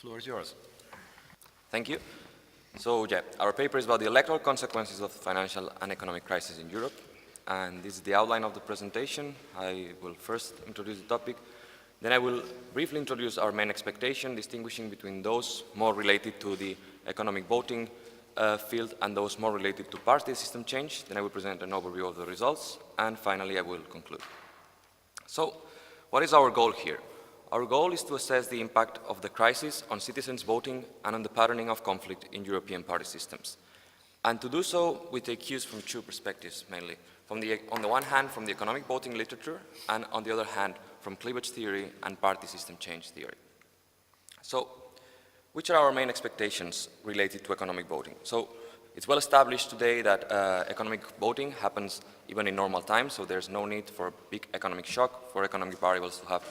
floor is yours. Thank you. So, yeah, our paper is about the electoral consequences of the financial and economic crisis in Europe. And this is the outline of the presentation. I will first introduce the topic. Then I will briefly introduce our main expectation, distinguishing between those more related to the economic voting field and those more related to party system change. Then I will present an overview of the results. And finally, I will conclude. So, what is our goal here? Our goal is to assess the impact of the crisis on citizens' voting and on the patterning of conflict in European party systems. And to do so, we take cues from two perspectives mainly. On the one hand, from the economic voting literature, and on the other hand, from cleavage theory and party system change theory. So, which are our main expectations related to economic voting? So, it's well established today that economic voting happens even in normal times, so there's no need for a big economic shock for economic variables to have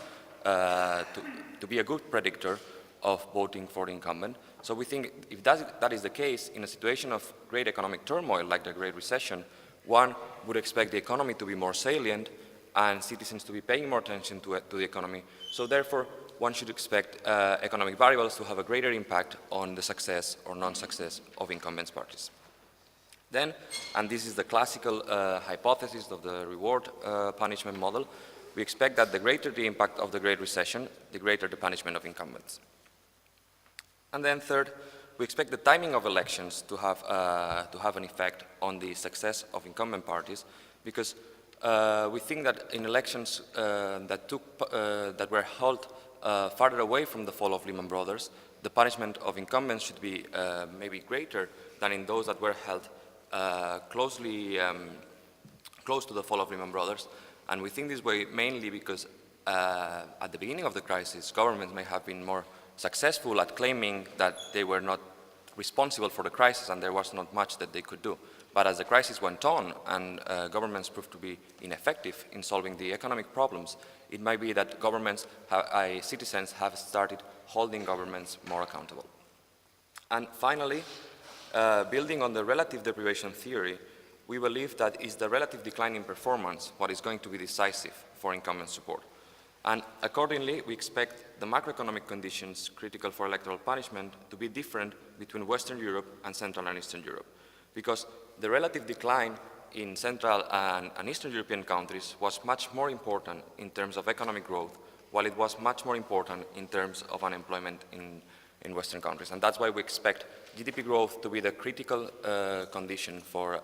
to be a good predictor of voting for the incumbent. So we think if that is the case, in a situation of great economic turmoil like the Great Recession, one would expect the economy to be more salient and citizens to be paying more attention to the economy. So therefore, one should expect economic variables to have a greater impact on the success or non-success of incumbent parties. Then, and this is the classical hypothesis of the reward punishment model, we expect that the greater the impact of the Great Recession, the greater the punishment of incumbents. And then third, we expect the timing of elections to have an effect on the success of incumbent parties, because we think that in elections that were held farther away from the fall of Lehman Brothers, the punishment of incumbents should be maybe greater than in those that were held close to the fall of Lehman Brothers. And we think this way mainly because at the beginning of the crisis, governments may have been more successful at claiming that they were not responsible for the crisis and there was not much that they could do. But as the crisis went on and governments proved to be ineffective in solving the economic problems, it might be that citizens have started holding governments more accountable. And finally, building on the relative deprivation theory, we believe that it's the relative decline in performance what is going to be decisive for incumbent support. And accordingly, we expect the macroeconomic conditions critical for electoral punishment to be different between Western Europe and Central and Eastern Europe, because the relative decline in Central and Eastern European countries was much more important in terms of economic growth, while it was much more important in terms of unemployment in Western countries. And that's why we expect GDP growth to be the critical condition for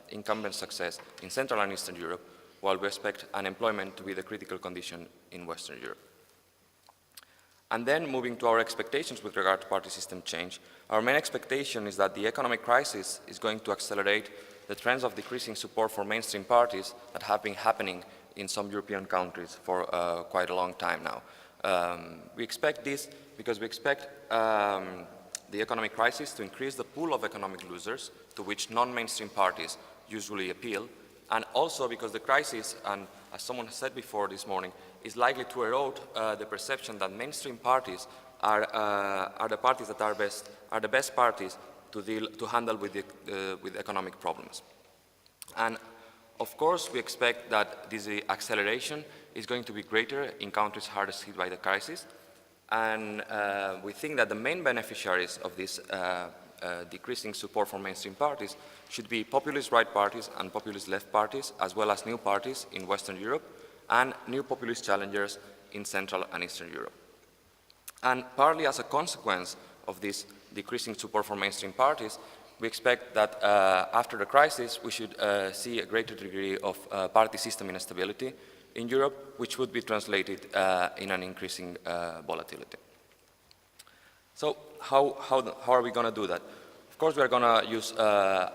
incumbent success in Central and Eastern Europe, while we expect unemployment to be the critical condition in Western Europe. And then moving to our expectations with regard to party system change, our main expectation is that the economic crisis is going to accelerate the trends of decreasing support for mainstream parties that have been happening in some European countries for quite a long time now. We expect this because we expect the economic crisis to increase the pool of economic losers to which non-mainstream parties usually appeal, and also because the crisis, and as someone has said before this morning, is likely to erode the perception that mainstream parties are the parties that are the best parties to handle with economic problems. And of course, we expect that this acceleration is going to be greater in countries hardest hit by the crisis. And we think that the main beneficiaries of this decreasing support for mainstream parties should be populist right parties and populist left parties, as well as new parties in Western Europe and new populist challengers in Central and Eastern Europe. And partly as a consequence of this decreasing support for mainstream parties, we expect that after the crisis we should see a greater degree of party system instability in Europe, which would be translated in an increasing volatility. So how are we going to do that? Of course, we are going to use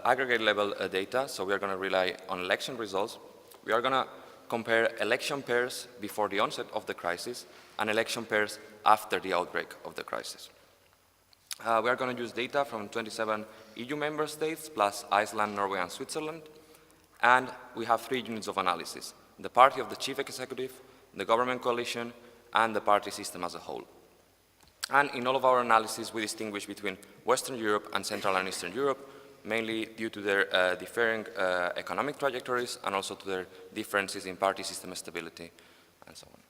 aggregate level data, so we are going to rely on election results. We are going to compare election pairs before the onset of the crisis and election pairs after the outbreak of the crisis. We are going to use data from 27 EU member states, plus Iceland, Norway, and Switzerland. And we have 3 units of analysis: the party of the chief executive, the government coalition, and the party system as a whole. And in all of our analysis, we distinguish between Western Europe and Central and Eastern Europe, mainly due to their differing economic trajectories and also to their differences in party system stability and so on.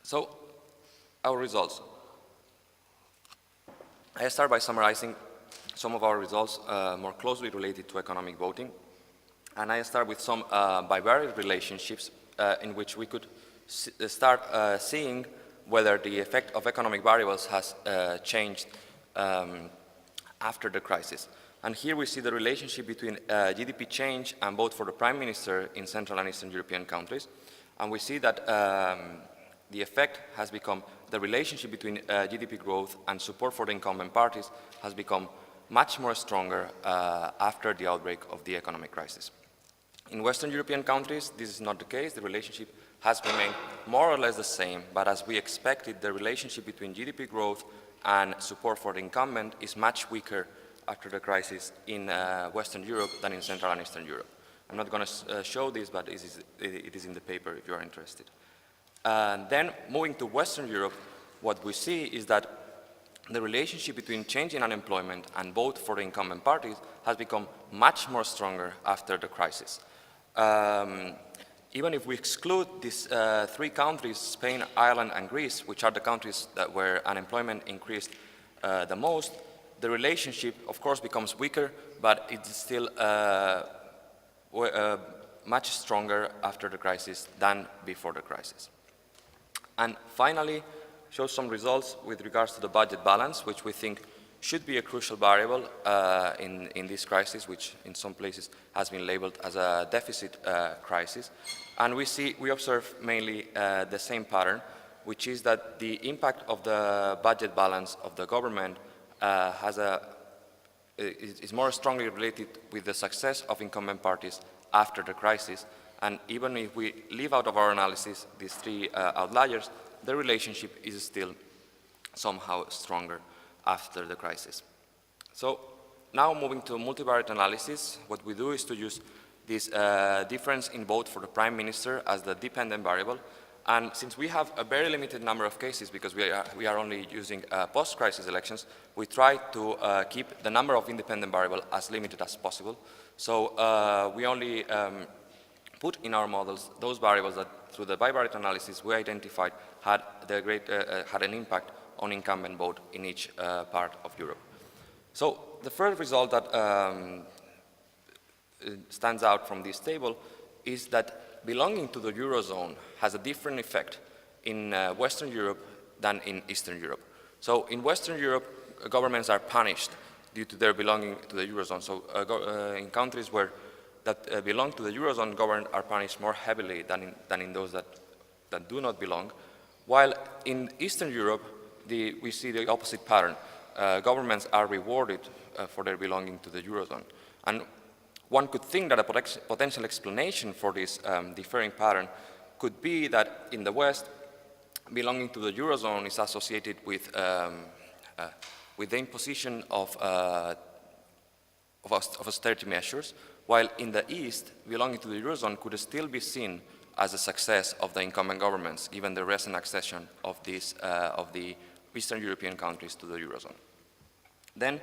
So, our results. I start by summarizing some of our results more closely related to economic voting. And I start with some bivariate relationships in which we could start seeing whether the effect of economic variables has changed after the crisis. And here we see the relationship between GDP change and vote for the Prime Minister in Central and Eastern European countries. And we see that the effect has become, the relationship between GDP growth and support for the incumbent parties has become much more stronger after the outbreak of the economic crisis. In Western European countries, this is not the case. The relationship has remained more or less the same, but as we expected, the relationship between GDP growth and support for the incumbent is much weaker after the crisis in Western Europe than in Central and Eastern Europe. I'm not going to show this, but it is in the paper if you are interested. Then, moving to Western Europe, what we see is that the relationship between change in unemployment and vote for the incumbent parties has become much more stronger after the crisis. Even if we exclude these three countries, Spain, Ireland, and Greece, which are the countries where unemployment increased the most, the relationship, of course, becomes weaker, but it is still much stronger after the crisis than before the crisis. And finally, show some results with regards to the budget balance, which we think should be a crucial variable in this crisis, which in some places has been labeled as a deficit crisis. And we observe mainly the same pattern, which is that the impact of the budget balance of the government is more strongly related with the success of incumbent parties after the crisis. And even if we leave out of our analysis these three outliers, the relationship is still somehow stronger after the crisis. So now moving to multivariate analysis, what we do is to use this difference in vote for the Prime Minister as the dependent variable. And since we have a very limited number of cases, because we are only using post-crisis elections, we try to keep the number of independent variables as limited as possible. So we only put in our models those variables that, through the bivariate analysis, we identified had an impact on incumbent vote in each part of Europe. So the first result that stands out from this table is that belonging to the Eurozone has a different effect in Western Europe than in Eastern Europe. So in Western Europe, governments are punished due to their belonging to the Eurozone. So in countries that belong to the Eurozone, governments are punished more heavily than in those that do not belong. While in Eastern Europe, we see the opposite pattern. Governments are rewarded for their belonging to the Eurozone. And one could think that a potential explanation for this differing pattern could be that in the West, belonging to the Eurozone is associated with the imposition of austerity measures, while in the East, belonging to the Eurozone could still be seen as a success of the incumbent governments, given the recent accession of the Eastern European countries to the Eurozone. Then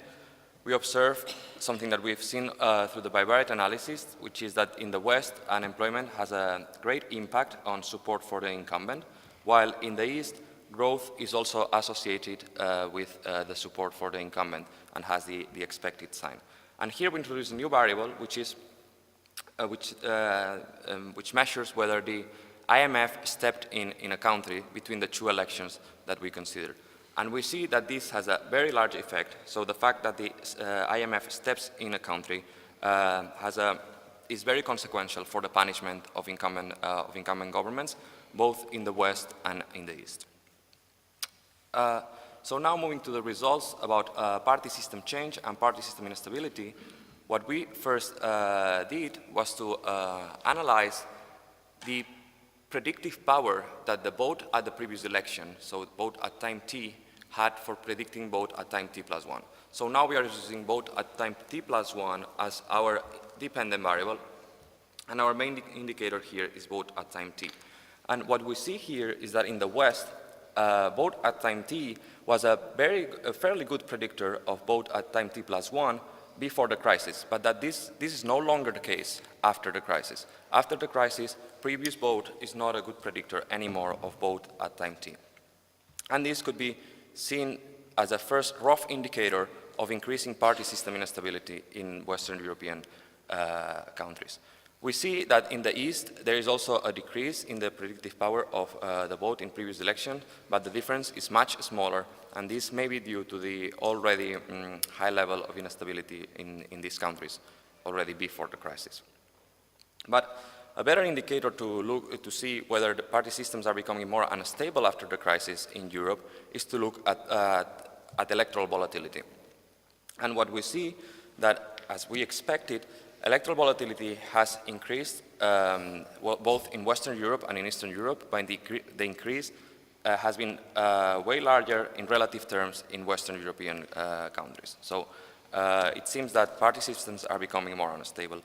we observe something that we've seen through the bivariate analysis, which is that in the West, unemployment has a great impact on support for the incumbent, while in the East, growth is also associated with the support for the incumbent and has the expected sign. And here we introduce a new variable, which measures whether the IMF stepped in a country between the two elections that we consider. And we see that this has a very large effect. So the fact that the IMF steps in a country is very consequential for the punishment of incumbent governments, both in the West and in the East. So now moving to the results about party system change and party system instability, what we first did was to analyze the predictive power that the vote at the previous election, so vote at time t, had for predicting vote at time t plus 1. So now we are using vote at time t plus 1 as our dependent variable, and our main indicator here is vote at time t. And what we see here is that in the West, vote at time t was a fairly good predictor of vote at time t plus 1 before the crisis, but that this is no longer the case after the crisis. After the crisis, previous vote is not a good predictor anymore of vote at time t. And this could be seen as a first rough indicator of increasing party system instability in Western European countries. We see that in the East there is also a decrease in the predictive power of the vote in previous elections, but the difference is much smaller, and this may be due to the already high level of instability in these countries already before the crisis. But a better indicator to see whether the party systems are becoming more unstable after the crisis in Europe is to look at electoral volatility. And what we see that, as we expected, electoral volatility has increased both in Western Europe and in Eastern Europe, but the increase has been way larger in relative terms in Western European countries. So it seems that party systems are becoming more unstable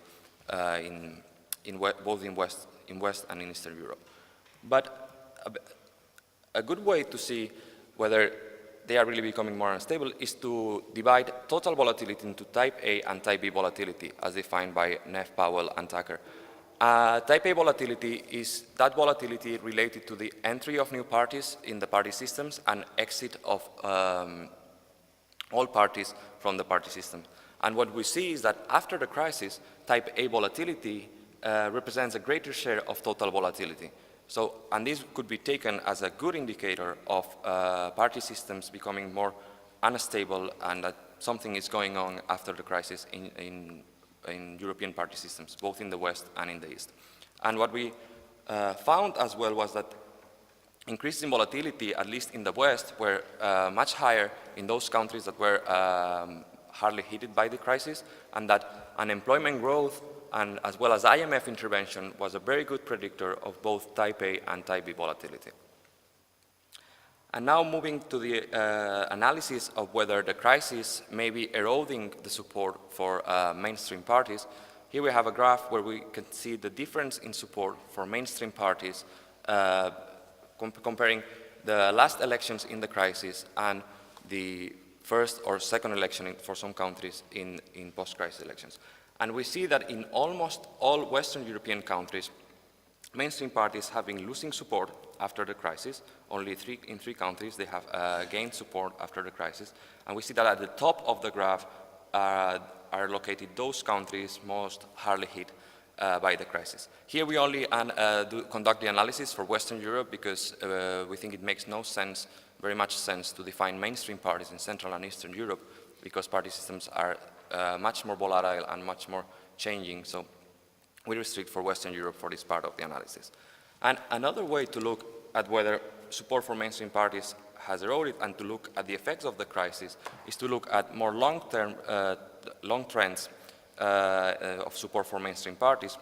both in West and in Eastern Europe. But a good way to see whether they are really becoming more unstable is to divide total volatility into type A and type B volatility, as defined by Neff, Powell, and Tucker. Type A volatility is that volatility related to the entry of new parties in the party systems and exit of all parties from the party system. And what we see is that after the crisis, type A volatility represents a greater share of total volatility. So, and this could be taken as a good indicator of party systems becoming more unstable and that something is going on after the crisis in European party systems, both in the West and in the East. And what we found as well was that increases in volatility, at least in the West, were much higher in those countries that were hardly hit by the crisis, and that unemployment growth and as well as IMF intervention was a very good predictor of both type A and type B volatility. And now moving to the analysis of whether the crisis may be eroding the support for mainstream parties. Here we have a graph where we can see the difference in support for mainstream parties comparing the last elections in the crisis and the first or second election for some countries in post-crisis elections. And we see that in almost all Western European countries, mainstream parties have been losing support after the crisis. Only in three countries they have gained support after the crisis. And we see that at the top of the graph are located those countries most hardly hit by the crisis. Here we only conduct the analysis for Western Europe because we think it makes no sense, very much sense, to define mainstream parties in Central and Eastern Europe because party systems are much more volatile and much more changing. So we restrict for Western Europe for this part of the analysis. And another way to look at whether support for mainstream parties has eroded and to look at the effects of the crisis is to look at more long-term, long trends of support for mainstream parties.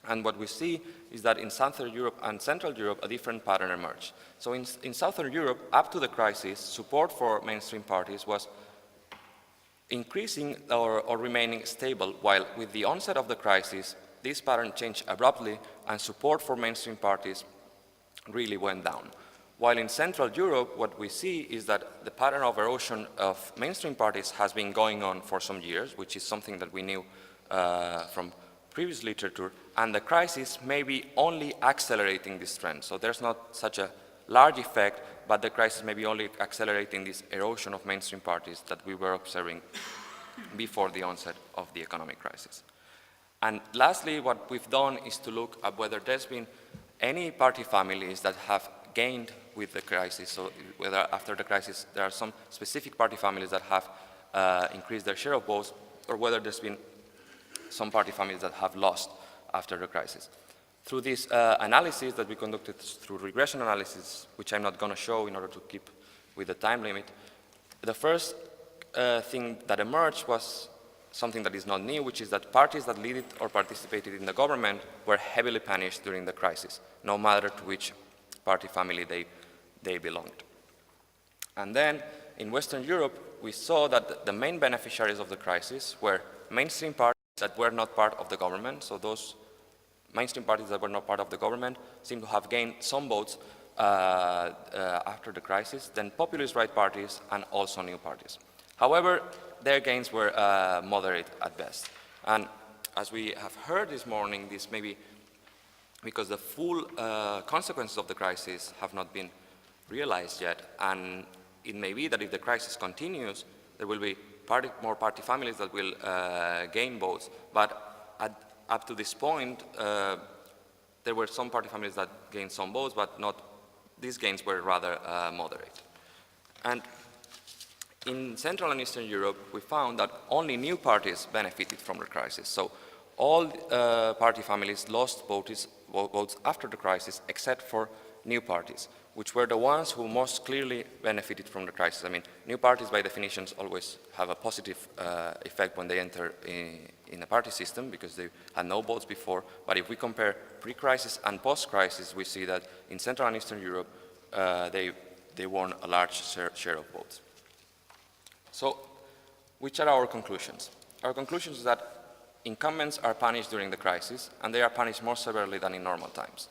And what we see is that in Southern Europe and Central Europe, a different pattern emerged. So in Southern Europe, up to the crisis, support for mainstream parties was increasing or remaining stable, while with the onset of the crisis, this pattern changed abruptly and support for mainstream parties really went down. While in Central Europe, what we see is that the pattern of erosion of mainstream parties has been going on for some years, which is something that we knew from previous literature, and the crisis may be only accelerating this trend. So there's not such a large effect, but the crisis may be only accelerating this erosion of mainstream parties that we were observing before the onset of the economic crisis. And lastly, what we've done is to look at whether there's been any party families that have gained with the crisis, so whether after the crisis there are some specific party families that have increased their share of votes, or whether there's been some party families that have lost after the crisis. Through this analysis that we conducted through regression analysis, which I'm not going to show in order to keep with the time limit, the first thing that emerged was something that is not new, which is that parties that led or participated in the government were heavily punished during the crisis, no matter to which party family they belonged. And then in Western Europe, we saw that the main beneficiaries of the crisis were mainstream parties that were not part of the government. So those mainstream parties that were not part of the government seem to have gained some votes after the crisis, then populist right parties and also new parties. However, their gains were moderate at best. And as we have heard this morning, this may be because the full consequences of the crisis have not been realized yet, and it may be that if the crisis continues, there will be more party families that will gain votes. But up to this point, there were some party families that gained some votes, but these gains were rather moderate. And in Central and Eastern Europe, we found that only new parties benefited from the crisis. So all party families lost votes after the crisis, except for new parties, which were the ones who most clearly benefited from the crisis. I mean, new parties, by definition, always have a positive effect when they enter in a party system, because they had no votes before. But if we compare pre-crisis and post-crisis, we see that in Central and Eastern Europe, they won a large share of votes. So, which are our conclusions? Our conclusion is that incumbents are punished during the crisis, and they are punished more severely than in normal times.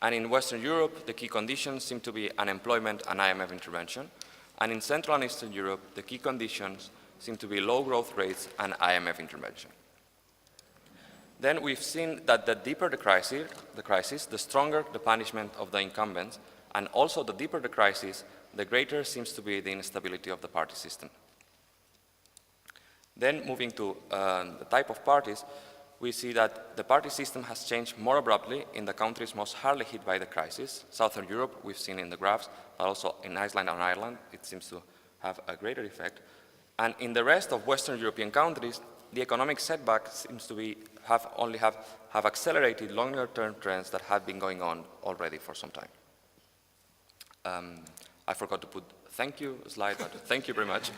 And in Western Europe, the key conditions seem to be unemployment and IMF intervention. And in Central and Eastern Europe, the key conditions seem to be low growth rates and IMF intervention. Then we've seen that the deeper the crisis, the stronger the punishment of the incumbents, and also the deeper the crisis, the greater seems to be the instability of the party system. Then, moving to the type of parties, we see that the party system has changed more abruptly in the countries most hardly hit by the crisis. Southern Europe, we've seen in the graphs, but also in Iceland and Ireland, it seems to have a greater effect. And in the rest of Western European countries, the economic setback seems to have accelerated longer-term trends that have been going on already for some time. I forgot to put thank you slide, but thank you very much.